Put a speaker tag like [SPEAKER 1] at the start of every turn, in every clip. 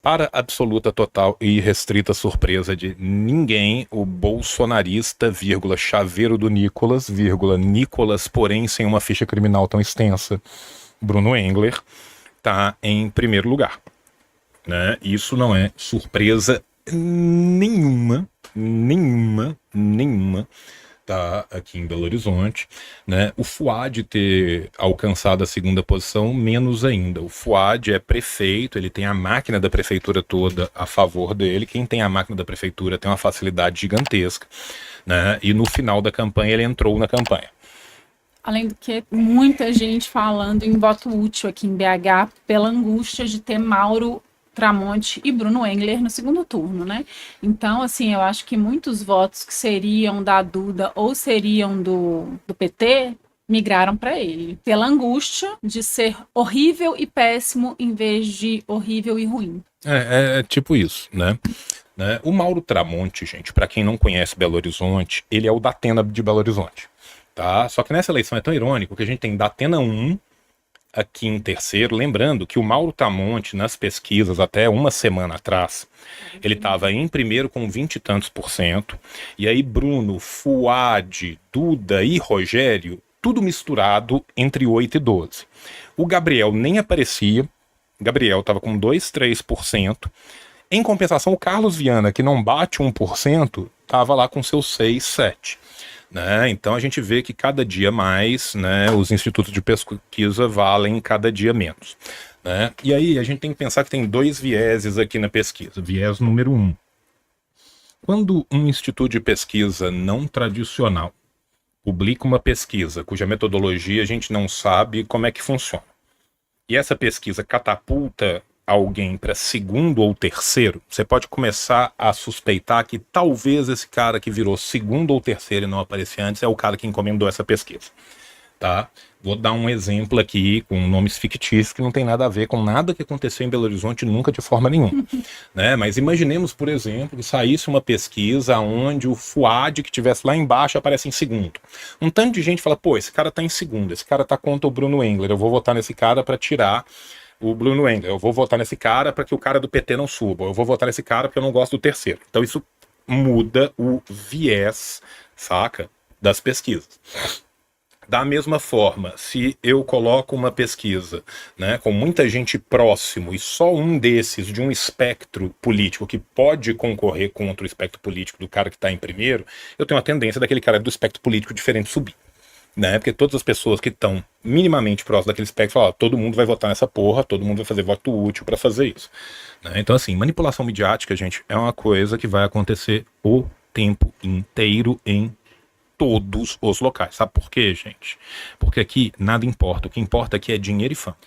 [SPEAKER 1] Para absoluta, total e restrita surpresa de ninguém, o bolsonarista, vírgula, chaveiro do Nicolas, vírgula, Nicolas, porém sem uma ficha criminal tão extensa, Bruno Engler, está em primeiro lugar. Né? Isso não é surpresa nenhuma, tá aqui em Belo Horizonte, né? O Fuad ter alcançado a segunda posição, menos ainda. O Fuad é prefeito, ele tem a máquina da prefeitura toda a favor dele. Quem tem a máquina da prefeitura tem uma facilidade gigantesca, né? E no final da campanha ele entrou na campanha.
[SPEAKER 2] Além do que, muita gente falando em voto útil aqui em BH pela angústia de ter Mauro Tramonte e Bruno Engler no segundo turno, né? Então, assim, eu acho que muitos votos que seriam da Duda ou seriam do PT migraram para ele, pela angústia de ser horrível e péssimo em vez de horrível e ruim.
[SPEAKER 1] É tipo isso, né? O Mauro Tramonte, gente, para quem não conhece Belo Horizonte, ele é o Datena de Belo Horizonte, tá? Só que nessa eleição é tão irônico que a gente tem Datena 1 aqui em terceiro, lembrando que o Mauro Tramonte, nas pesquisas, até uma semana atrás, ele estava em primeiro com 20 e tantos %, e aí Bruno, Fuad, Duda e Rogério, tudo misturado entre 8 e 12. O Gabriel nem aparecia, Gabriel estava com 2, 3%, em compensação o Carlos Viana, que não bate 1%, estava lá com seus 6, 7%. Né? Então a gente vê que cada dia mais, né, os institutos de pesquisa valem cada dia menos. Né? E aí a gente tem que pensar que tem dois vieses aqui na pesquisa. Viés número 1. Quando um instituto de pesquisa não tradicional publica uma pesquisa cuja metodologia a gente não sabe como é que funciona, e essa pesquisa catapulta alguém para segundo ou terceiro, você pode começar a suspeitar que talvez esse cara que virou segundo ou terceiro e não aparecia antes é o cara que encomendou essa pesquisa, tá? Vou dar um exemplo aqui com nomes fictícios que não tem nada a ver com nada que aconteceu em Belo Horizonte nunca de forma nenhuma, né? Mas imaginemos, por exemplo, que saísse uma pesquisa onde o Fuad que estivesse lá embaixo aparece em segundo. Um tanto de gente fala, pô, esse cara tá em segundo, esse cara tá contra o Bruno Engler, eu vou votar nesse cara para tirar o Bruno Engler, eu vou votar nesse cara para que o cara do PT não suba, eu vou votar nesse cara porque eu não gosto do terceiro. Então isso muda o viés, saca, das pesquisas. Da mesma forma, se eu coloco uma pesquisa, né, com muita gente próximo e só um desses de um espectro político que pode concorrer contra o espectro político do cara que está em primeiro, eu tenho a tendência daquele cara do espectro político diferente subir. Né? Porque todas as pessoas que estão minimamente próximas daquele espectro falam, todo mundo vai votar nessa porra, todo mundo vai fazer voto útil para fazer isso. Né? Então, assim, manipulação midiática, gente, é uma coisa que vai acontecer o tempo inteiro em todos os locais. Sabe por quê, gente? Porque aqui nada importa. O que importa aqui é dinheiro e fama.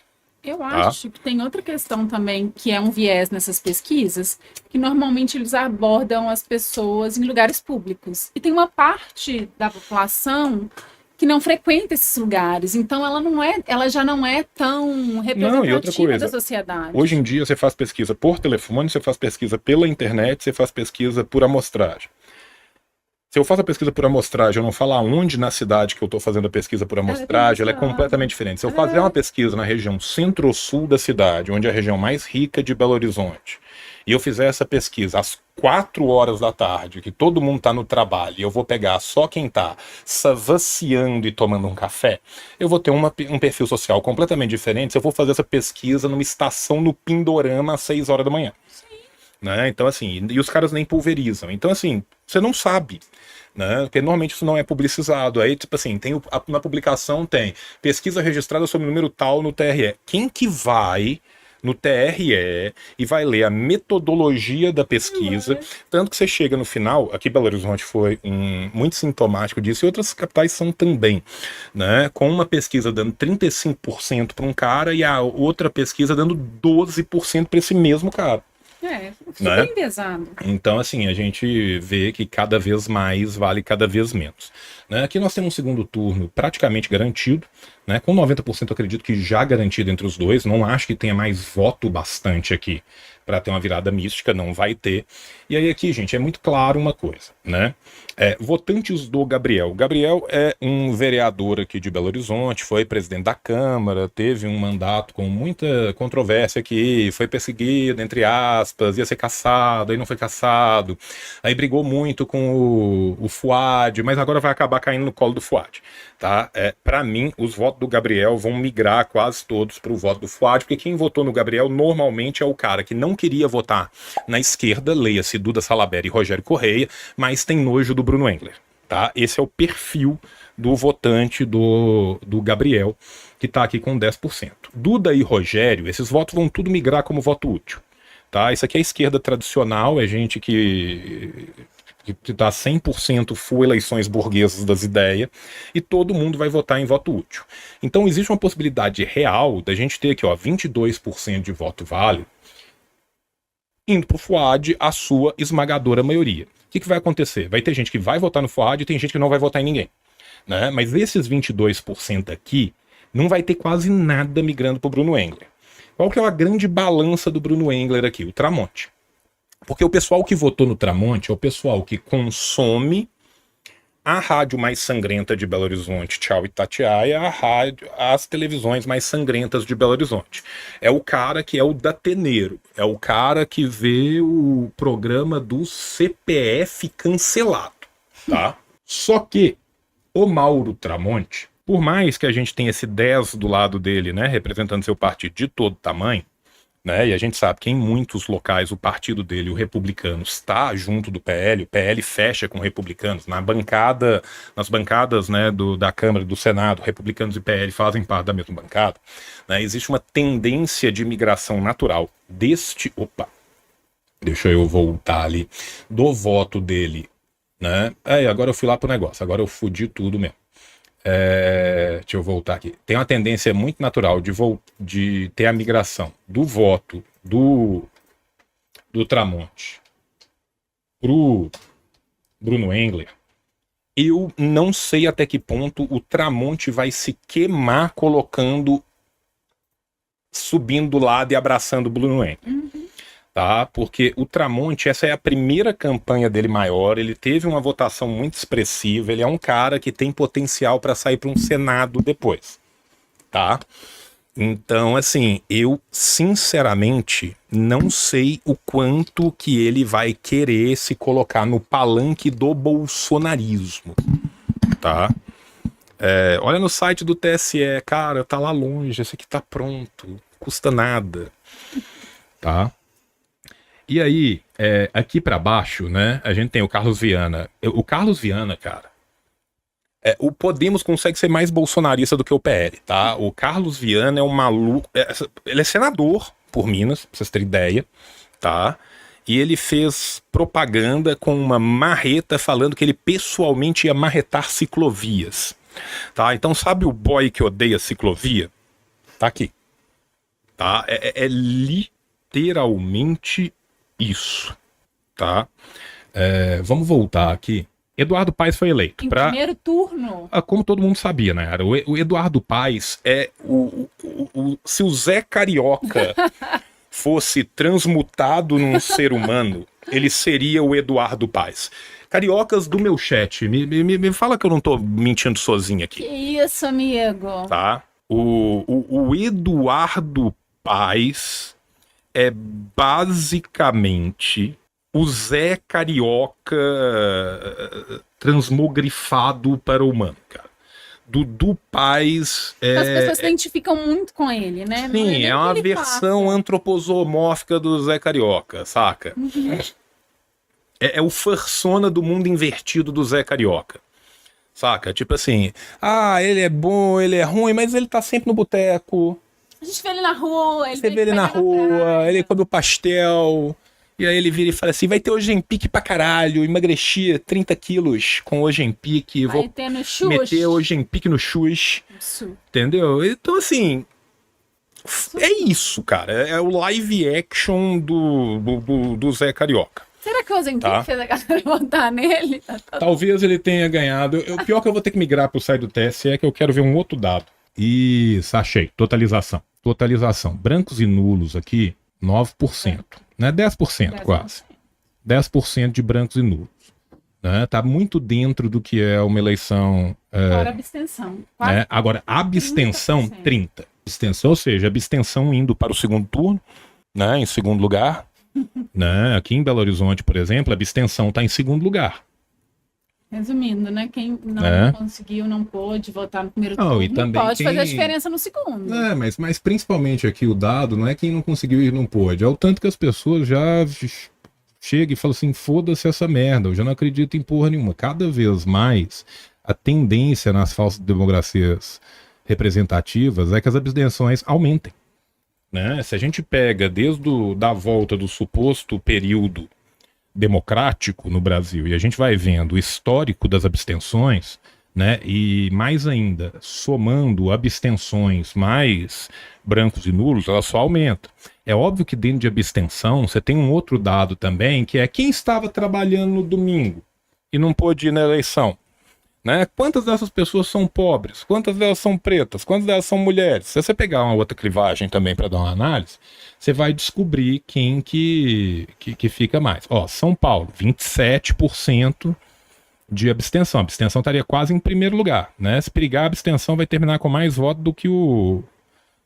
[SPEAKER 2] Eu acho que tem outra questão também que é um viés nessas pesquisas, que normalmente eles abordam as pessoas em lugares públicos. E tem uma parte da população que não frequenta esses lugares, então ela já não é tão representativa da sociedade.
[SPEAKER 1] Hoje em dia você faz pesquisa por telefone, você faz pesquisa pela internet, você faz pesquisa por amostragem. Se eu faço a pesquisa por amostragem, eu não falo aonde na cidade que eu estou fazendo a pesquisa por amostragem, ela é completamente diferente. Se eu fazer uma pesquisa na região centro-sul da cidade, onde é a região mais rica de Belo Horizonte, e eu fizer essa pesquisa às 4 horas da tarde, que todo mundo está no trabalho, e eu vou pegar só quem está savaciando e tomando um café, eu vou ter um perfil social completamente diferente se eu vou fazer essa pesquisa numa estação no Pindorama às 6 horas da manhã. Né? Então, assim, e os caras nem pulverizam. Então, assim, você não sabe, né? Porque normalmente isso não é publicizado. Aí, tipo assim, na publicação tem pesquisa registrada sobre o número tal no TRE. Quem que vai no TRE e vai ler a metodologia da pesquisa, tanto que você chega no final, aqui Belo Horizonte foi muito sintomático disso, e outras capitais são também, né? Com uma pesquisa dando 35% para um cara e a outra pesquisa dando 12% para esse mesmo cara.
[SPEAKER 2] Super enviesado.
[SPEAKER 1] Então, assim, a gente vê que cada vez mais vale cada vez menos. Né? Aqui nós temos um segundo turno praticamente garantido, né? Com 90% eu acredito que já garantido entre os dois, não acho que tenha mais voto bastante aqui para ter uma virada mística, não vai ter. E aí aqui, gente, é muito claro uma coisa, né? Votantes do Gabriel. O Gabriel é um vereador aqui de Belo Horizonte, foi presidente da Câmara, teve um mandato com muita controvérsia aqui, foi perseguido, entre aspas, ia ser caçado, aí não foi caçado, aí brigou muito com o Fuad, mas agora vai acabar caindo no colo do Fuad, tá? Para mim, os votos do Gabriel vão migrar quase todos para o voto do Fuad, porque quem votou no Gabriel normalmente é o cara que não queria votar na esquerda, leia-se Duda Salabert e Rogério Correia, mas tem nojo do Bruno Engler, tá? Esse é o perfil do votante do Gabriel, que tá aqui com 10%. Duda e Rogério, esses votos vão tudo migrar como voto útil, tá? Isso aqui é a esquerda tradicional, é gente que dá 100% full eleições burguesas das ideias, e todo mundo vai votar em voto útil. Então existe uma possibilidade real da gente ter aqui, ó, 22% de voto válido, indo pro Fuad a sua esmagadora maioria. O que vai acontecer? Vai ter gente que vai votar no Fuad e tem gente que não vai votar em ninguém, né? Mas esses 22% aqui, não vai ter quase nada migrando pro Bruno Engler. Qual que é a grande balança do Bruno Engler aqui? O Tramonte. Porque o pessoal que votou no Tramonte é o pessoal que consome a rádio mais sangrenta de Belo Horizonte, Tchau Itatiaia, as televisões mais sangrentas de Belo Horizonte. É o cara que é o dateneiro, é o cara que vê o programa do CPF cancelado, tá? Só que o Mauro Tramonte, por mais que a gente tenha esse 10 do lado dele, né, representando seu partido de todo tamanho, né, e a gente sabe que em muitos locais o partido dele, o Republicanos, está junto do PL, o PL fecha com Republicanos, nas bancadas, né, da Câmara e do Senado, Republicanos e PL fazem parte da mesma bancada, né, existe uma tendência de migração natural deste... Opa! Deixa eu voltar ali, do voto dele, né, agora eu fui lá pro negócio, agora eu fudi tudo mesmo. Deixa eu voltar aqui. Tem uma tendência muito natural de ter a migração do voto do Tramonte pro Bruno Engler. Eu não sei até que ponto o Tramonte vai se queimar subindo do lado e abraçando o Bruno Engler. Tá? Porque o Tramonte, essa é a primeira campanha dele maior, ele teve uma votação muito expressiva, ele é um cara que tem potencial para sair para um Senado depois, tá? Então, assim, eu sinceramente não sei o quanto que ele vai querer se colocar no palanque do bolsonarismo, tá? Olha no site do TSE, cara, tá lá longe, esse aqui tá pronto, custa nada, tá? E aí, aqui pra baixo, né, a gente tem o Carlos Viana. O Carlos Viana, cara, o Podemos consegue ser mais bolsonarista do que o PL, tá? O Carlos Viana é um maluco... ele é senador por Minas, pra vocês terem ideia, tá? E ele fez propaganda com uma marreta falando que ele pessoalmente ia marretar ciclovias, tá? Então sabe o boy que odeia ciclovia? Tá aqui, tá? É literalmente... isso, tá? Vamos voltar aqui. Eduardo Paes foi eleito.
[SPEAKER 2] Em primeiro turno.
[SPEAKER 1] Como todo mundo sabia, né? O Eduardo Paes é se o Zé Carioca fosse transmutado num ser humano, ele seria o Eduardo Paes. Cariocas do meu chat, me fala que eu não tô mentindo sozinho aqui.
[SPEAKER 2] Que isso, amigo?
[SPEAKER 1] Tá? O Eduardo Paes é basicamente o Zé Carioca transmogrifado para o humano, cara. Dudu Paes
[SPEAKER 2] As pessoas se identificam muito com ele, né?
[SPEAKER 1] Sim, é uma versão antroposomórfica do Zé Carioca, saca? Uhum. É o fursona do mundo invertido do Zé Carioca. Saca? Tipo assim, ele é bom, ele é ruim, mas ele tá sempre no boteco.
[SPEAKER 2] A gente vê ele na rua,
[SPEAKER 1] você vê ele na rua, ele come o pastel, e aí ele vira e fala assim, vai ter Ozempic pra caralho, emagreci 30 quilos com Ozempic, vou meter Ozempic no chus, entendeu? Então assim, é isso, cara, é o live action do Zé Carioca.
[SPEAKER 2] Será que o Ozempic fez a galera votar nele?
[SPEAKER 1] Talvez ele tenha ganhado. O pior que eu vou ter que migrar pro site do TSE é que eu quero ver um outro dado. Isso, achei. Totalização. Brancos e nulos aqui, 9%. né? 10% quase. 10% de brancos e nulos. Né? Tá muito dentro do que é uma eleição...
[SPEAKER 2] Fora abstenção.
[SPEAKER 1] Né? Agora, abstenção, 30%. Abstenção, ou seja, abstenção indo para o segundo turno, né? Em segundo lugar. Né? Aqui em Belo Horizonte, por exemplo, a abstenção está em segundo lugar.
[SPEAKER 2] Resumindo, né? Quem não conseguiu, não pôde votar no primeiro turno,
[SPEAKER 1] e também
[SPEAKER 2] pode fazer a diferença no segundo.
[SPEAKER 1] Mas principalmente aqui o dado não é quem não conseguiu e não pôde, é o tanto que as pessoas já chegam e falam assim, foda-se essa merda, eu já não acredito em porra nenhuma. Cada vez mais a tendência nas falsas democracias representativas é que as abstenções aumentem. Né? Se a gente pega desde da volta do suposto período democrático no Brasil e a gente vai vendo o histórico das abstenções, né, e mais ainda somando abstenções mais brancos e nulos, ela só aumenta. É óbvio que dentro de abstenção você tem um outro dado também, que é quem estava trabalhando no domingo e não pôde ir na eleição. Né? Quantas dessas pessoas são pobres? Quantas delas são pretas? Quantas delas são mulheres? Se você pegar uma outra clivagem também para dar uma análise, você vai descobrir quem que fica mais. Ó, São Paulo, 27% de abstenção. A abstenção estaria quase em primeiro lugar. Né? Se perigar, a abstenção vai terminar com mais votos do que o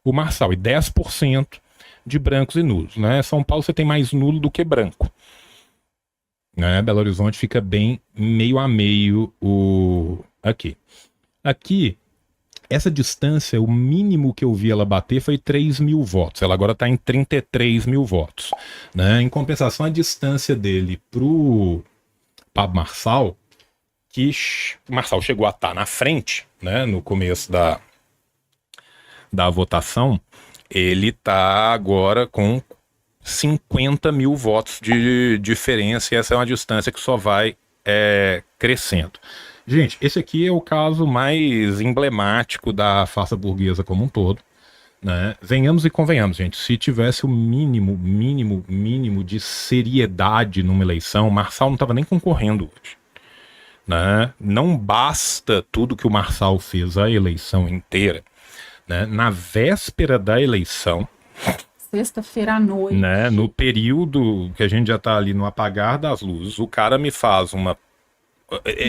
[SPEAKER 1] Marçal. E 10% de brancos e nulos. Né? São Paulo você tem mais nulo do que branco. Né? Belo Horizonte fica bem meio a meio aqui essa distância, o mínimo que eu vi ela bater foi 3 mil votos, ela agora está em 33 mil votos, né? Em compensação, a distância dele pro Pablo Marçal, que o Marçal chegou a estar na frente, né, no começo da votação, ele está agora com 50 mil votos de diferença, e essa é uma distância que só vai crescendo. Gente, esse aqui é o caso mais emblemático da farsa burguesa como um todo. Né? Venhamos e convenhamos, gente. Se tivesse o mínimo de seriedade numa eleição, o Marçal não estava nem concorrendo hoje. Né? Não basta tudo que o Marçal fez a eleição inteira. Né? Na véspera da eleição...
[SPEAKER 2] Sexta-feira à noite.
[SPEAKER 1] Né, no período que a gente já tá ali no apagar das luzes, o cara me faz um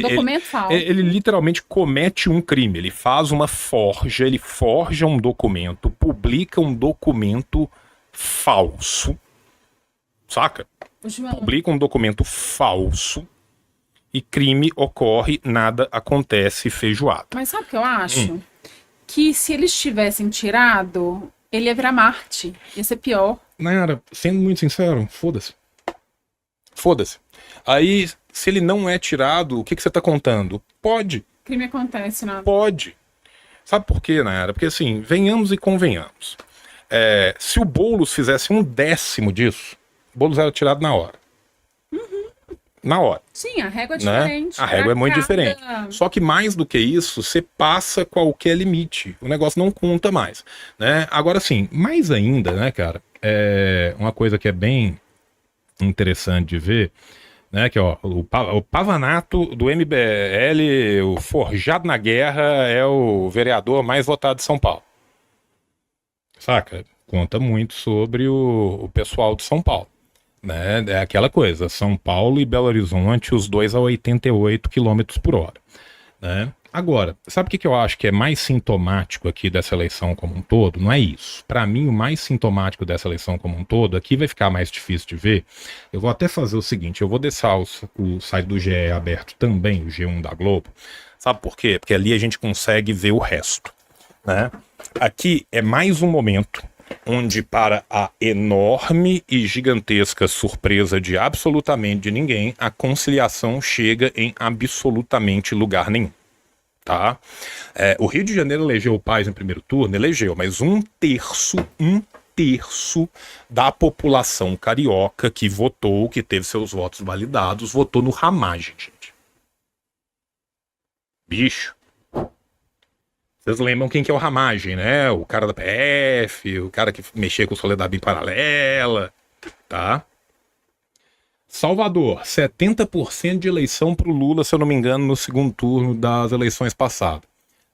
[SPEAKER 2] documento falso.
[SPEAKER 1] Ele literalmente comete um crime. Ele faz uma forja, ele forja um documento, publica um documento falso. Saca? Publica um documento falso e crime ocorre, nada acontece, feijoada.
[SPEAKER 2] Mas sabe o que eu acho? Que se eles tivessem tirado... ele ia virar Marte. Ia ser pior.
[SPEAKER 1] Nayara, sendo muito sincero, foda-se. Foda-se. Aí, se ele não é tirado, o que você tá contando? Pode.
[SPEAKER 2] Crime acontece, né?
[SPEAKER 1] Pode. Sabe por quê, Nayara? Porque assim, venhamos e convenhamos. Se o Boulos fizesse 1/10 disso, o Boulos era tirado na hora. Na hora.
[SPEAKER 2] Sim, a régua é diferente.
[SPEAKER 1] Né? A régua é muito diferente. Só que mais do que isso, você passa qualquer limite. O negócio não conta mais. Né? Agora sim, mais ainda, né, cara? Uma coisa que é bem interessante de ver, né? Que ó, o Pavanato do MBL, o forjado na guerra, é o vereador mais votado de São Paulo. Saca? Conta muito sobre o pessoal de São Paulo. Né? É aquela coisa, São Paulo e Belo Horizonte, os dois a 88 km por hora. Né? Agora, sabe o que eu acho que é mais sintomático aqui dessa eleição como um todo? Não é isso. Para mim, o mais sintomático dessa eleição como um todo, aqui vai ficar mais difícil de ver. Eu vou até fazer o seguinte, eu vou deixar o site do GE aberto também, o G1 da Globo. Sabe por quê? Porque ali a gente consegue ver o resto. Né? Aqui é mais um momento onde, para a enorme e gigantesca surpresa de absolutamente ninguém, a conciliação chega em absolutamente lugar nenhum. Tá? O Rio de Janeiro elegeu o Paes no primeiro turno, elegeu, mas um terço da população carioca que votou, que teve seus votos validados, votou no Ramagem, gente. Bicho. Vocês lembram quem que é o Ramagem, né? O cara da PF, o cara que mexia com o Soledad em paralela, tá? Salvador, 70% de eleição pro Lula, se eu não me engano, no segundo turno das eleições passadas.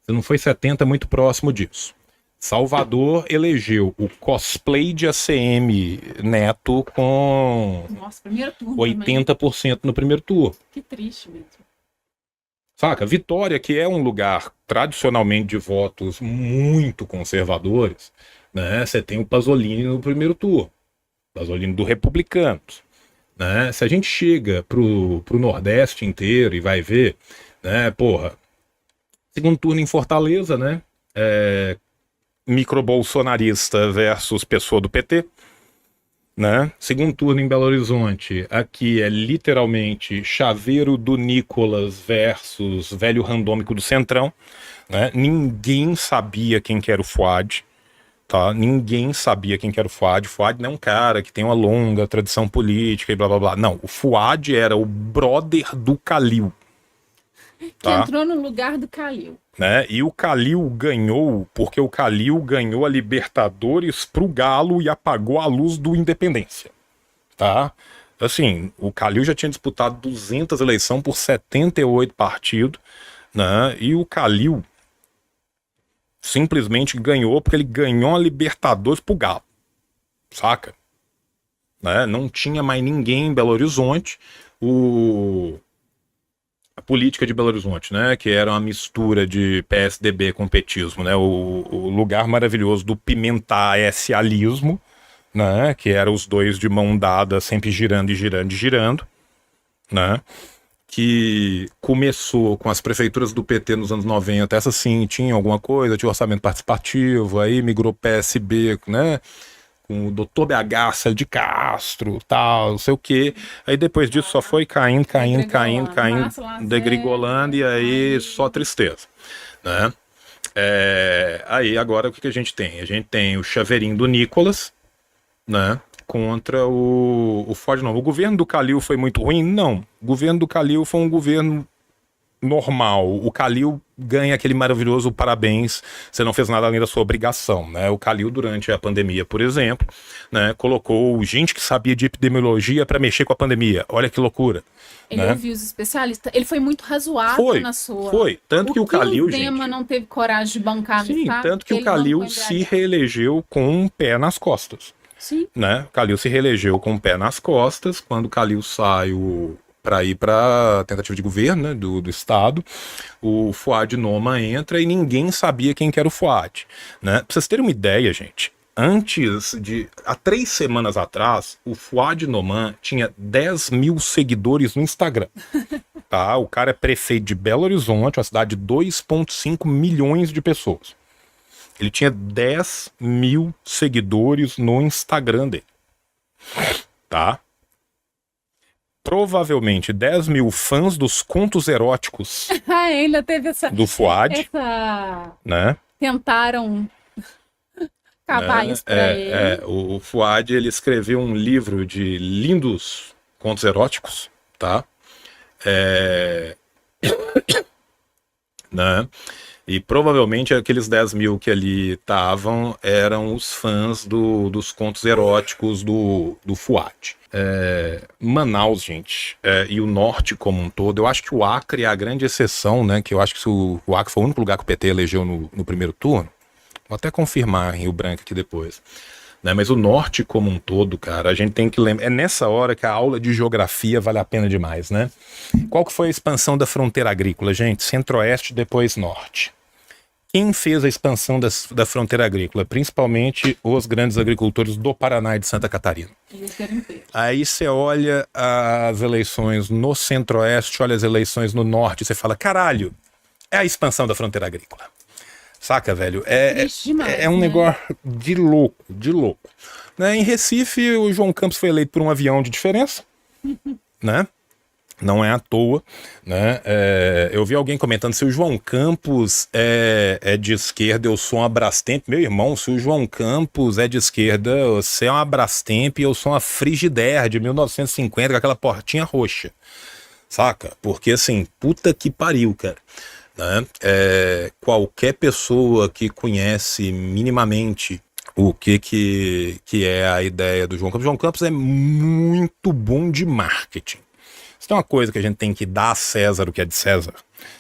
[SPEAKER 1] Se não foi 70, muito próximo disso. Salvador elegeu o cosplay de ACM Neto com
[SPEAKER 2] Nossa, primeiro turno
[SPEAKER 1] 80% no primeiro turno.
[SPEAKER 2] Que triste mesmo.
[SPEAKER 1] Saca? Vitória, que é um lugar tradicionalmente de votos muito conservadores, né? Você tem o Pasolini no primeiro turno. Pasolini do Republicanos. Né? Se a gente chega pro Nordeste inteiro e vai ver, né? Porra, segundo turno em Fortaleza, né? Microbolsonarista versus pessoa do PT, né? Segundo turno em Belo Horizonte, aqui é literalmente chaveiro do Nicolas versus velho randômico do Centrão, né? Ninguém sabia quem que era o Fuad, tá? Ninguém sabia quem que era o Fuad. Fuad não é um cara que tem uma longa tradição política e blá blá blá. Não, o Fuad era o brother do Calil.
[SPEAKER 2] Tá? Que entrou no lugar do Calil.
[SPEAKER 1] Né? E o Calil ganhou porque o Calil ganhou a Libertadores pro Galo e apagou a luz do Independência. Tá? Assim, o Calil já tinha disputado 200 eleições por 78 partidos, né? E o Calil simplesmente ganhou porque ele ganhou a Libertadores pro Galo. Saca? Né? Não tinha mais ninguém em Belo Horizonte. A política de Belo Horizonte, né, que era uma mistura de PSDB com petismo, né, o lugar maravilhoso do pimentar-alismo, né, que era os dois de mão dada, sempre girando e girando e girando, né, que começou com as prefeituras do PT nos anos 90, essa sim, tinha alguma coisa, tinha orçamento participativo, aí migrou PSB, né, com o Dr. BH, Célio de Castro, tal, não sei o quê. Aí depois disso só foi caindo, degringolando, e aí só tristeza, né? Aí agora o que a gente tem? A gente tem o chaveirinho do Nicolas, né? Contra o Ford, não. O governo do Calil foi muito ruim? Não. O governo do Calil foi um governo normal. O Calil ganha aquele maravilhoso parabéns, você não fez nada além da sua obrigação, né? O Calil, durante a pandemia, por exemplo, né, colocou gente que sabia de epidemiologia para mexer com a pandemia. Olha que loucura.
[SPEAKER 2] Ele
[SPEAKER 1] né?
[SPEAKER 2] ouviu os especialistas, ele foi muito razoável na sua...
[SPEAKER 1] Foi, tanto que o Calil, gente...
[SPEAKER 2] O Zema não teve coragem de bancar no Estado.
[SPEAKER 1] Sim, tanto que o Calil se reelegeu com um pé nas costas.
[SPEAKER 2] Sim.
[SPEAKER 1] Né? O Calil se reelegeu com um pé nas costas, quando o Calil sai para ir para tentativa de governo, né, do Estado, o Fuad Noma entra e ninguém sabia quem que era o Fuad. Né? Pra vocês terem uma ideia, gente, há 3 semanas atrás, o Fuad Noman tinha 10 mil seguidores no Instagram. Tá? O cara é prefeito de Belo Horizonte, uma cidade de 2,5 milhões de pessoas. Ele tinha 10 mil seguidores no Instagram dele. Tá? Provavelmente 10 mil fãs dos contos eróticos
[SPEAKER 2] ainda teve
[SPEAKER 1] do Fuad, né?
[SPEAKER 2] Tentaram acabar isso pra ele.
[SPEAKER 1] O Fuad, ele escreveu um livro de lindos contos eróticos, tá? Né? E provavelmente aqueles 10 mil que ali estavam eram os fãs dos contos eróticos do Fuad. Manaus, gente, e o norte como um todo, eu acho que o Acre é a grande exceção, né? Que eu acho que o Acre foi o único lugar que o PT elegeu no primeiro turno. Vou até confirmar em Rio Branco aqui depois. Né? Mas o norte como um todo, cara, a gente tem que lembrar. É nessa hora que a aula de geografia vale a pena demais, né? Qual que foi a expansão da fronteira agrícola, gente? Centro-oeste, depois norte. Quem fez a expansão da fronteira agrícola? Principalmente os grandes agricultores do Paraná e de Santa Catarina. Aí você olha as eleições no Centro-Oeste, olha as eleições no Norte, e você fala, caralho, é a expansão da fronteira agrícola. Saca, velho? É um negócio de louco, de louco. Né? Em Recife, o João Campos foi eleito por um avião de diferença, né? Não é à toa, né? Eu vi alguém comentando, se o João Campos é de esquerda, eu sou uma Brastemp. Meu irmão, se o João Campos é de esquerda, você é uma Brastemp e eu sou uma Frigidaire de 1950 com aquela portinha roxa. Saca? Porque assim, puta que pariu, cara. Né? Qualquer pessoa que conhece minimamente o que é a ideia do João Campos. O João Campos é muito bom de marketing. Se tem uma coisa que a gente tem que dar a César o que é de César,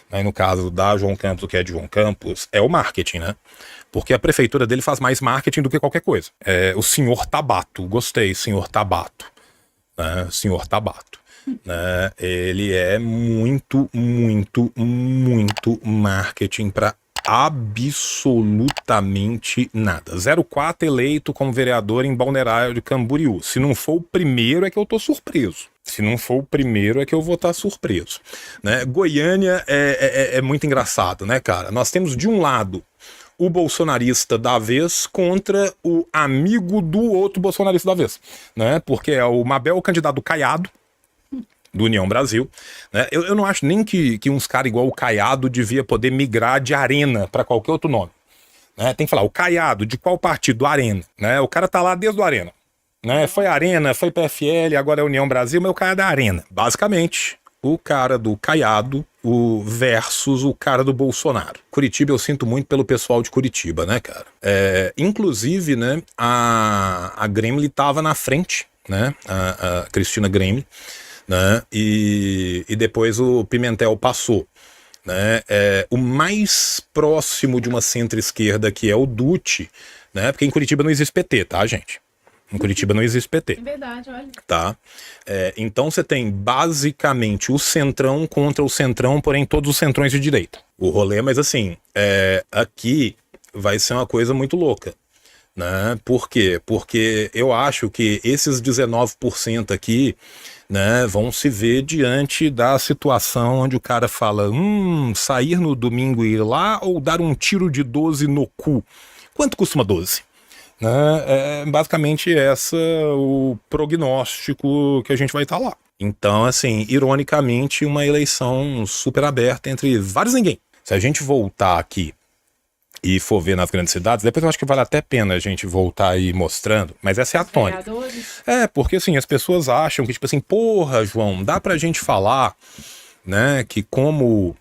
[SPEAKER 1] né? No caso da João Campos o que é de João Campos, é o marketing, né? porque a prefeitura dele faz mais marketing do que qualquer coisa. O senhor Tabato, gostei, senhor Tabato. Né? Senhor Tabato. Né? Ele é muito, muito, muito marketing para absolutamente nada. 04 eleito como vereador em Balneário de Camboriú. Se não for o primeiro é que eu tô surpreso. Se não for o primeiro é que eu vou estar surpreso. Né? Goiânia é muito engraçado, né, cara? Nós temos de um lado o bolsonarista da vez contra o amigo do outro bolsonarista da vez. Né? Porque é o Mabel, o candidato Caiado, do União Brasil, né? Eu não acho nem que uns caras igual o Caiado devia poder migrar de Arena para qualquer outro nome. Né? Tem que falar, o Caiado, de qual partido? Arena. Né? O cara tá lá desde o Arena. Né? Foi Arena, foi PFL, agora é União Brasil, mas o cara é da Arena. Basicamente, o cara do Caiado versus o cara do Bolsonaro. Curitiba, eu sinto muito pelo pessoal de Curitiba, né, cara? Inclusive, né, a Gremlin tava na frente, né? A Cristina Gremlin. Né? E depois o Pimentel passou. Né? O mais próximo de uma centro-esquerda que é o Dutti, né? Porque em Curitiba não existe PT, tá, gente? Em Curitiba não existe PT.
[SPEAKER 2] É verdade, olha.
[SPEAKER 1] Tá? Então você tem basicamente o centrão contra o centrão, porém todos os centrões de direita. O rolê, mas assim, aqui vai ser uma coisa muito louca. Né? Por quê? Porque eu acho que esses 19% aqui, né, vão se ver diante da situação onde o cara fala, sair no domingo e ir lá ou dar um tiro de 12 no cu? Quanto custa uma 12? Né? Basicamente esse o prognóstico que a gente vai estar lá. Então, assim, ironicamente, uma eleição super aberta entre vários ninguém. Se a gente voltar aqui e for ver nas grandes cidades, depois eu acho que vale até a pena a gente voltar aí mostrando, mas essa é a tônica. Porque assim, as pessoas acham que, tipo assim, porra, João, dá pra gente falar, né, que como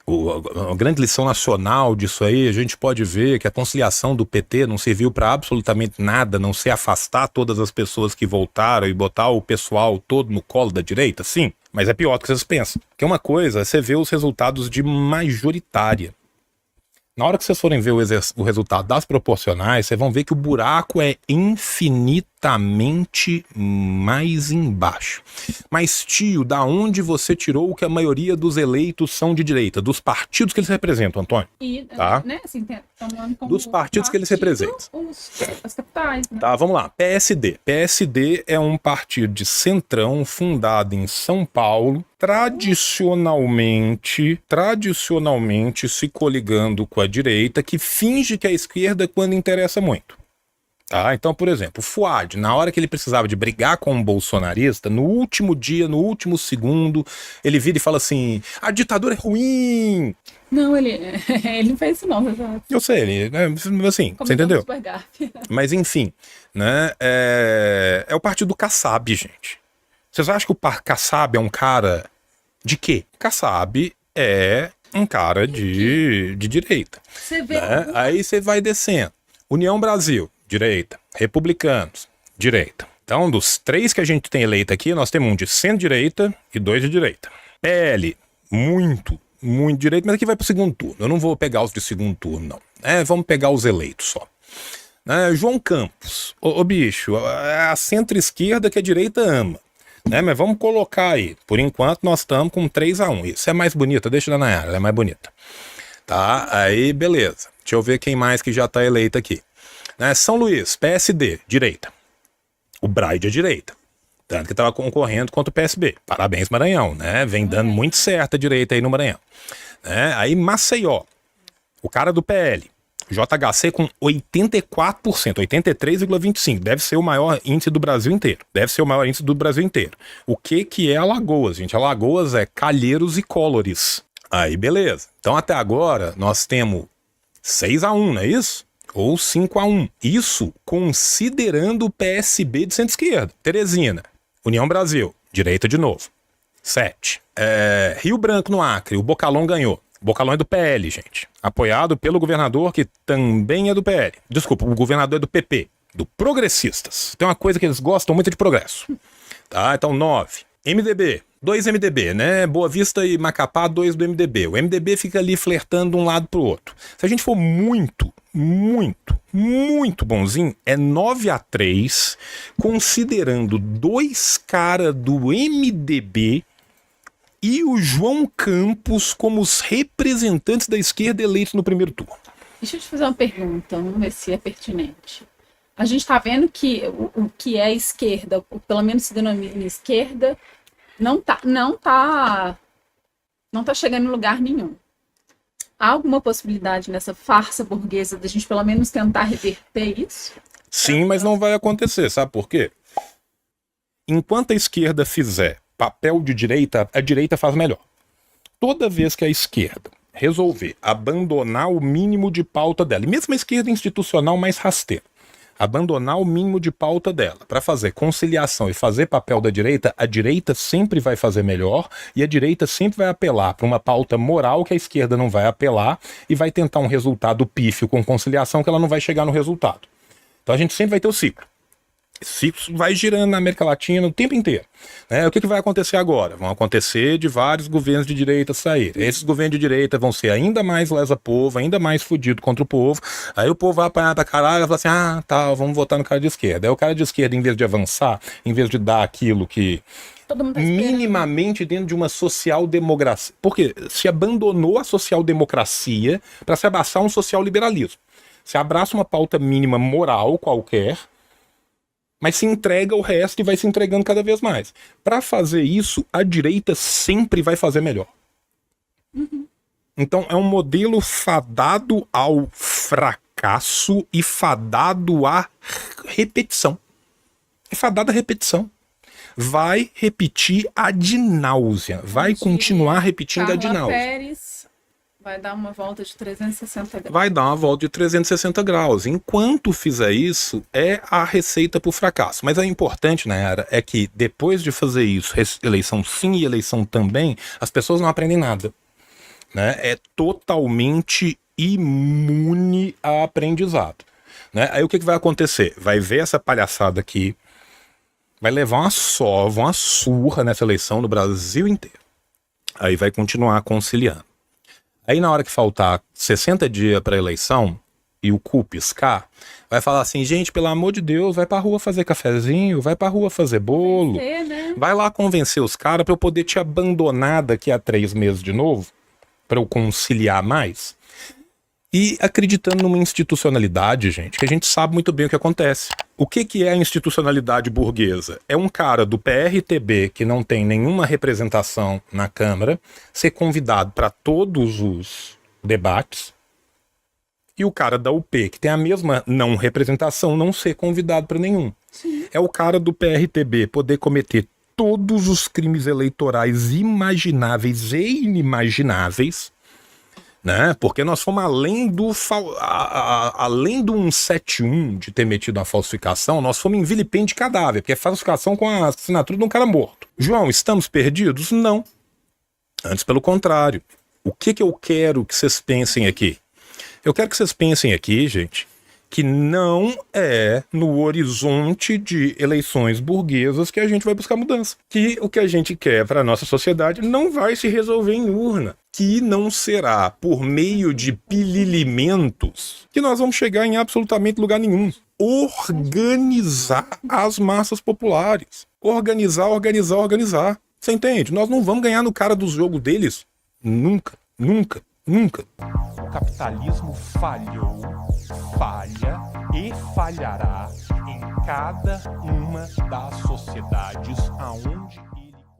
[SPEAKER 1] a grande lição nacional disso aí, a gente pode ver que a conciliação do PT não serviu pra absolutamente nada, não ser afastar todas as pessoas que voltaram e botar o pessoal todo no colo da direita, sim, mas é pior do que vocês pensam. Porque uma coisa é você ver os resultados de majoritária. Na hora que vocês forem ver o resultado das proporcionais, vocês vão ver que o buraco é infinitamente mais embaixo. Mas, tio, da onde você tirou que a maioria dos eleitos são de direita? Dos partidos que eles representam, Antônio? Tá?
[SPEAKER 2] Né, assim,
[SPEAKER 1] dos partidos que eles representam.
[SPEAKER 2] As capitais, né?
[SPEAKER 1] Tá, vamos lá. PSD. PSD é um partido de centrão fundado em São Paulo, tradicionalmente se coligando com a direita, que finge que é a esquerda quando interessa muito. Tá? Então, por exemplo, o Fuad, na hora que ele precisava de brigar com um bolsonarista, no último dia, no último segundo, ele vira e fala assim, a ditadura é ruim.
[SPEAKER 2] Não, ele não fez isso não.
[SPEAKER 1] Eu sei, ele, assim, você entendeu? Mas enfim, né, é o partido do Kassab, gente. Vocês acham que o Kassab é um cara de quê? Kassab é um cara de direita.
[SPEAKER 2] Você vê,
[SPEAKER 1] né? Aí você vai descendo. União Brasil, direita. Republicanos, direita. Então, dos 3 que a gente tem eleito aqui, nós temos um de centro-direita e 2 de direita. PL, muito direito, mas aqui vai pro segundo turno. Eu não vou pegar os de segundo turno, não. Vamos pegar os eleitos só. João Campos, ô bicho, a centro-esquerda que a direita ama. Mas vamos colocar aí. Por enquanto nós estamos com 3-1. Isso é mais bonita, deixa a Nayara, ela é mais bonita. Tá? Aí, beleza. Deixa eu ver quem mais que já tá eleito aqui. São Luís, PSD, direita. O Braide é direita. Tanto que estava concorrendo contra o PSB. Parabéns, Maranhão, né? Vem dando muito certo a direita aí no Maranhão. Aí Maceió, o cara do PL, JHC com 84%, 83,25%. Deve ser o maior índice do Brasil inteiro. O que é Alagoas, gente? Alagoas é Calheiros e Colores. Aí, beleza. Então, até agora, nós temos 6-1, não é isso? Ou 5-1. Isso considerando o PSB de centro-esquerda. Teresina, União Brasil, direita de novo. 7. Rio Branco, no Acre, o Bocalão ganhou. O Bocalão é do PL, gente. Apoiado pelo governador, que também é do PL. Desculpa, o governador é do PP, do Progressistas. Tem uma coisa que eles gostam muito de progresso. Tá? Então, 9. MDB, Dois MDB, né? Boa Vista e Macapá, dois do MDB. O MDB fica ali flertando de um lado pro outro. Se a gente for muito bonzinho, é 9-3, considerando dois caras do MDB e o João Campos como os representantes da esquerda eleitos no primeiro turno.
[SPEAKER 2] Deixa eu te fazer uma pergunta, vamos ver se é pertinente. A gente está vendo que o que é esquerda, pelo menos se denomina esquerda, não tá chegando em lugar nenhum. Há alguma possibilidade nessa farsa burguesa da gente pelo menos tentar reverter isso?
[SPEAKER 1] Sim, mas não vai acontecer, sabe por quê? Enquanto a esquerda fizer papel de direita, a direita faz melhor. Toda vez que a esquerda resolver abandonar o mínimo de pauta dela, e mesmo a esquerda institucional mais rasteira, abandonar o mínimo de pauta dela para fazer conciliação e fazer papel da direita, a direita sempre vai fazer melhor e a direita sempre vai apelar para uma pauta moral que a esquerda não vai apelar e vai tentar um resultado pífio com conciliação que ela não vai chegar no resultado. Então a gente sempre vai ter o ciclo. Esse ciclo vai girando na América Latina o tempo inteiro. Né? O que vai acontecer agora? Vão acontecer de vários governos de direita saírem. Esses governos de direita vão ser ainda mais lesa-povo, ainda mais fudido contra o povo. Aí o povo vai apanhar pra caralho e vai falar assim, tá, vamos votar no cara de esquerda. Aí o cara de esquerda, em vez de avançar, em vez de dar aquilo que minimamente dentro de uma social-democracia. Porque se abandonou a social-democracia para se abraçar um social-liberalismo. Se abraça uma pauta mínima moral qualquer, mas se entrega o resto e vai se entregando cada vez mais. Para fazer isso, a direita sempre vai fazer melhor. Então é um modelo fadado ao fracasso e fadado à repetição. É fadado à repetição. Vai repetir ad náusea. Vai continuar repetindo ad náusea.
[SPEAKER 2] Pérez vai dar uma volta de 360 graus.
[SPEAKER 1] Vai dar uma volta de 360 graus. Enquanto fizer isso, é a receita para o fracasso. Mas é importante, Nayara, é que depois de fazer isso, eleição sim e eleição também, as pessoas não aprendem nada. Né? É totalmente imune a aprendizado. Né? Aí o que vai acontecer? Vai ver essa palhaçada aqui, vai levar uma sova, uma surra nessa eleição no Brasil inteiro. Aí vai continuar conciliando. Aí na hora que faltar 60 dias para a eleição e o cu piscar, vai falar assim, gente, pelo amor de Deus, vai pra rua fazer cafezinho, vai pra rua fazer bolo,
[SPEAKER 2] né?
[SPEAKER 1] Vai lá convencer os caras para eu poder te abandonar daqui a 3 meses de novo, para eu conciliar mais. E acreditando numa institucionalidade, gente, que a gente sabe muito bem o que acontece. O que é a institucionalidade burguesa? É um cara do PRTB, que não tem nenhuma representação na Câmara, ser convidado para todos os debates, e o cara da UP, que tem a mesma não representação, não ser convidado para nenhum.
[SPEAKER 2] Sim.
[SPEAKER 1] É o cara do PRTB poder cometer todos os crimes eleitorais imagináveis e inimagináveis, né? Porque nós fomos além do 171 de ter metido uma falsificação, nós fomos em vilipêndio de cadáver, porque é falsificação com a assinatura de um cara morto. João, estamos perdidos? Não. Antes, pelo contrário. O que eu quero que vocês pensem aqui? Eu quero que vocês pensem aqui, gente, que não é no horizonte de eleições burguesas que a gente vai buscar mudança. Que o que a gente quer para a nossa sociedade não vai se resolver em urna. Que não será por meio de pililimentos que nós vamos chegar em absolutamente lugar nenhum. Organizar as massas populares. Organizar. Você entende? Nós não vamos ganhar no cara do jogo deles. Nunca. O capitalismo falhou, falha e falhará em cada uma das sociedades aonde